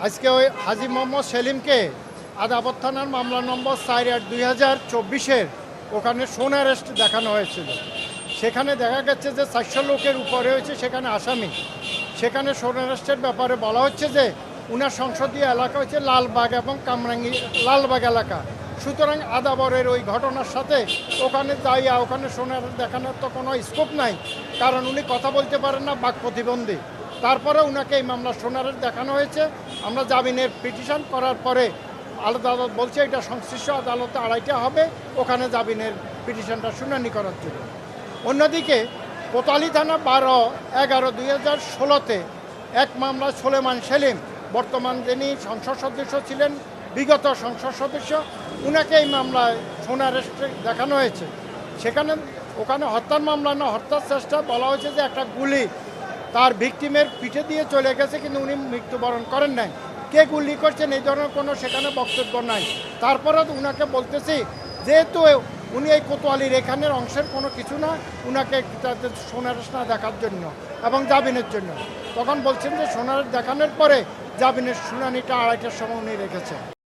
আজকে ওই হাজী মোহাম্মদ সেলিমকে আদাবর থানার মামলা নম্বর 4/8/2024 ওখানে সোন অ্যারেস্ট দেখানো হয়েছিল। সেখানে দেখা গেছে যে 400 লোকের উপরে হয়েছে সেখানে আসামি। সেখানে সোন অ্যারেস্টের ব্যাপারে বলা হচ্ছে যে উনার সংসদীয় এলাকা হচ্ছে লালবাগ এবং কামরাঙ্গি লালবাগ এলাকা। সুতরাং আদাবরের ওই ঘটনার সাথে ওখানে যাইয়া ওখানে সোন অ্যারেস্ট দেখানোর তো কোনো স্কোপ নাই, কারণ উনি কথা বলতে পারেন না, বাক প্রতিবন্ধী। তারপরে উনাকে এই মামলা সোন অ্যারেস্ট দেখানো হয়েছে। আমরা জামিনের পিটিশন করার পরে আদালত বলছে এটা সংশ্লিষ্ট আদালতে 2:30 হবে ওখানে জামিনের পিটিশনটা শুনানি করার জন্য। অন্যদিকে কোতোয়ালি থানা 12/11/2016-তে এক মামলা সুলেমান সেলিম, বর্তমান যিনি সংসদ সদস্য ছিলেন, বিগত সংসদ সদস্য, উনাকে এই মামলায় সোন অ্যারেস্ট দেখানো হয়েছে। সেখানে ওখানে হত্যার মামলা না, হত্যার চেষ্টা বলা হয়েছে যে একটা গুলি তার ভিকটিমের পিঠে দিয়ে চলে গেছে, কিন্তু উনি মৃত্যুবরণ করেন নাই। কে গুলি করছেন এই ধরনের কোনো সেখানে বক্তব্য নাই। তারপরে উনাকে বলতেছি যেহেতু উনি এই কোতোয়ালির এখানের অংশের কোনো কিছু না, উনাকে সোন অ্যারেস্ট না দেখার জন্য এবং জামিনের জন্য, তখন বলছেন যে সোন অ্যারেস্ট দেখানোর পরে জামিনের শুনানিটা 2:30টার সময় উনি রেখেছেন।